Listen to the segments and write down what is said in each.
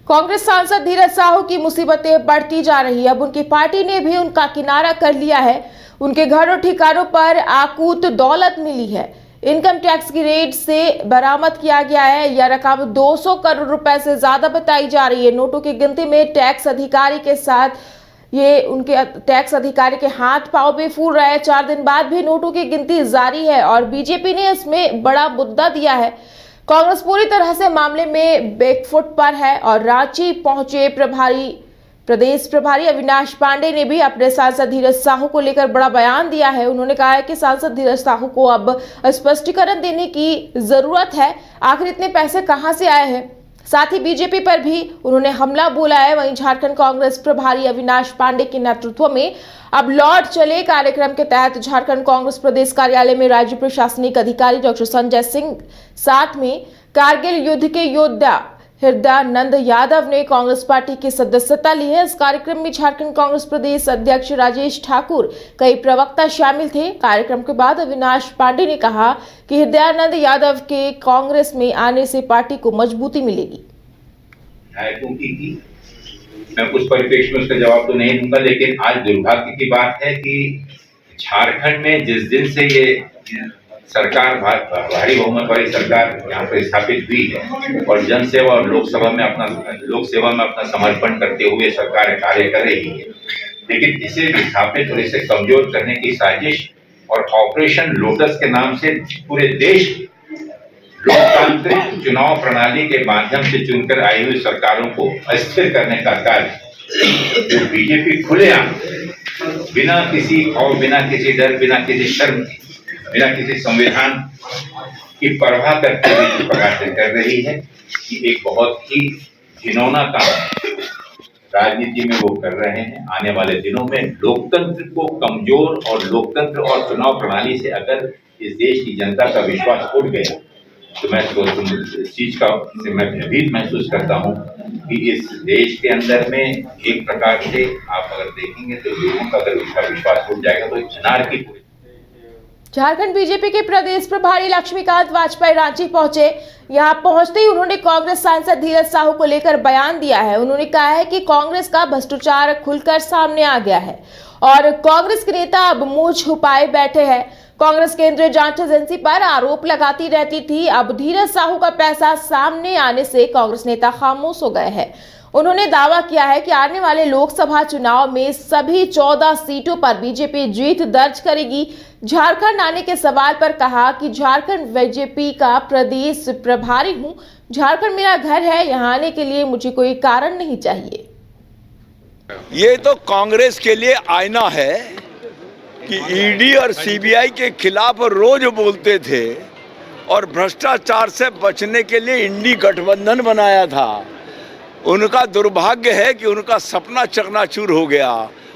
कांग्रेस सांसद धीरज साहू की मुसीबतें बढ़ती जा रही है। अब उनकी पार्टी ने भी उनका किनारा कर लिया है। उनके घर और ठिकानों पर आकूत दौलत मिली है। इनकम टैक्स की रेड से बरामद किया गया है। यह रकम 200 करोड़ रुपए से ज्यादा बताई जा रही है। नोटों की गिनती में टैक्स अधिकारी के साथ ये उनके टैक्स अधिकारी के हाथ पांव भी फूल रहा है। 4 दिन बाद भी नोटों की गिनती जारी है और बीजेपी ने इसमें बड़ा मुद्दा दिया है। कांग्रेस पूरी तरह से मामले में बैकफुट पर है और रांची पहुंचे प्रदेश प्रभारी अविनाश पांडे ने भी अपने सांसद धीरज साहू को लेकर बड़ा बयान दिया है। उन्होंने कहा है कि सांसद धीरज साहू को अब स्पष्टीकरण देने की जरूरत है। आखिर इतने पैसे कहां से आए हैं। साथ ही बीजेपी पर भी उन्होंने हमला बोला है। वहीं झारखंड कांग्रेस प्रभारी अविनाश पांडे के नेतृत्व में अब लौट चले कार्यक्रम के तहत झारखंड कांग्रेस प्रदेश कार्यालय में राज्य प्रशासनिक अधिकारी डॉक्टर संजय सिंह साथ में कारगिल युद्ध के योद्धा हृदयानंद यादव ने कांग्रेस पार्टी की सदस्यता ली है। इस कार्यक्रम में झारखंड कांग्रेस प्रदेश अध्यक्ष राजेश ठाकुर, कई प्रवक्ता शामिल थे। कार्यक्रम के बाद अविनाश पांडे ने कहा कि हृदयानंद यादव के कांग्रेस में आने से पार्टी को मजबूती मिलेगी। मैं कुछ परिप्रेक्ष्य में उसका जवाब तो नहीं दूंगा, लेकिन आज दुर्भाग्य की बात है कि झारखंड में जिस दिन से ये सरकार भारी बहुमत वाली सरकार यहाँ पर स्थापित हुई है और जन सेवा और लोक सेवा में अपना समर्पण करते हुए सरकार कार्य कर रही है, लेकिन इसे विस्थापित और इसे कमजोर करने की साजिश और ऑपरेशन लोटस के नाम से पूरे देश लोकतांत्रिक चुनाव प्रणाली के माध्यम से चुनकर आई हुई सरकारों को अस्थिर करने का कार्य जो बीजेपी खुलेआम बिना किसी और बिना किसी डर, बिना किसी शर्म, बिना किसी संविधान की परवाह करते हुए प्रकाश कर रही है कि एक बहुत ही घिनौना काम राजनीति में वो कर रहे हैं। आने वाले दिनों में लोकतंत्र को कमजोर और लोकतंत्र और चुनाव प्रणाली से अगर इस देश की जनता का विश्वास उठ गया तो मैं इस चीज का मैं भयभीत महसूस करता हूँ कि इस देश के अंदर में एक प्रकार से आप अगर देखेंगे तो लोगों का अगर उसका विश्वास उठ जाएगा तो एक अनार्की। झारखंड बीजेपी के प्रदेश प्रभारी लक्ष्मीकांत वाजपेयी रांची पहुंचे। यहां पहुंचते ही उन्होंने कांग्रेस सांसद धीरज साहू को लेकर बयान दिया है। उन्होंने कहा है कि कांग्रेस का भ्रष्टाचार खुलकर सामने आ गया है और कांग्रेस के नेता अब मुंह छुपाए बैठे हैं। कांग्रेस केंद्रीय जांच एजेंसी पर आरोप लगाती रहती थी। अब धीरज साहू का पैसा सामने आने से कांग्रेस नेता खामोश हो गए हैं। उन्होंने दावा किया है कि आने वाले लोकसभा चुनाव में सभी 14 सीटों पर बीजेपी जीत दर्ज करेगी। झारखंड आने के सवाल पर कहा कि झारखंड बीजेपी का प्रदेश प्रभारी हूं। झारखंड मेरा घर है। यहां आने के लिए मुझे कोई कारण नहीं चाहिए। ये तो कांग्रेस के लिए आईना है कि ईडी और सीबीआई के खिलाफ रोज बोलते थे और भ्रष्टाचार से बचने के लिए इंडी गठबंधन बनाया था। उनका दुर्भाग्य है कि उनका सपना चकनाचूर हो गया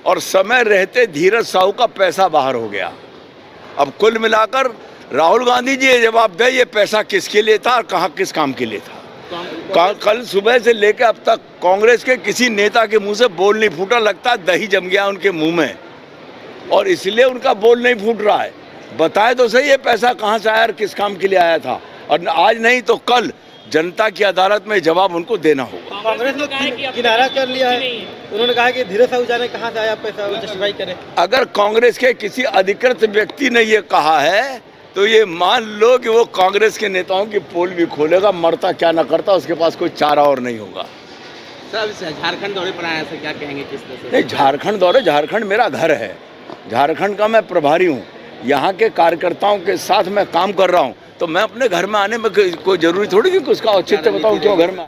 और समय रहते धीरज साहू का पैसा बाहर हो गया। अब कुल मिलाकर राहुल गांधी जी ये जवाब दें ये पैसा किसके लिए था और कहाँ किस काम के लिए था। कल सुबह से लेकर अब तक कांग्रेस के किसी नेता के मुंह से बोल नहीं फूटा। लगता है दही जम गया उनके मुंह में और इसलिए उनका बोल नहीं फूट रहा है। बताए तो सही ये पैसा कहाँ से आया और किस काम के लिए आया था, और आज नहीं तो कल जनता की अदालत में जवाब उनको देना होगा। कांग्रेस ने किनारा कर लिया है। उन्होंने कहा कि धीरज साहू जाने कहाँ से आया पैसा, जस्टिफाई करें। अगर कांग्रेस के किसी अधिकृत व्यक्ति ने ये कहा है तो ये मान लो कि वो कांग्रेस के नेताओं की पोल भी खोलेगा। मरता क्या न करता, उसके पास कोई चारा और नहीं होगा। सर झारखंड दौरे पर आया से क्या कहेंगे, किस तरह से? नहीं, झारखंड दौरे, झारखंड मेरा घर है। झारखंड का मैं प्रभारी हूँ। यहाँ के कार्यकर्ताओं के साथ मैं काम कर रहा हूँ, तो मैं अपने घर में आने में कोई जरूरी थोड़ी कि उसका औचित्य बताऊँ क्यों घर में।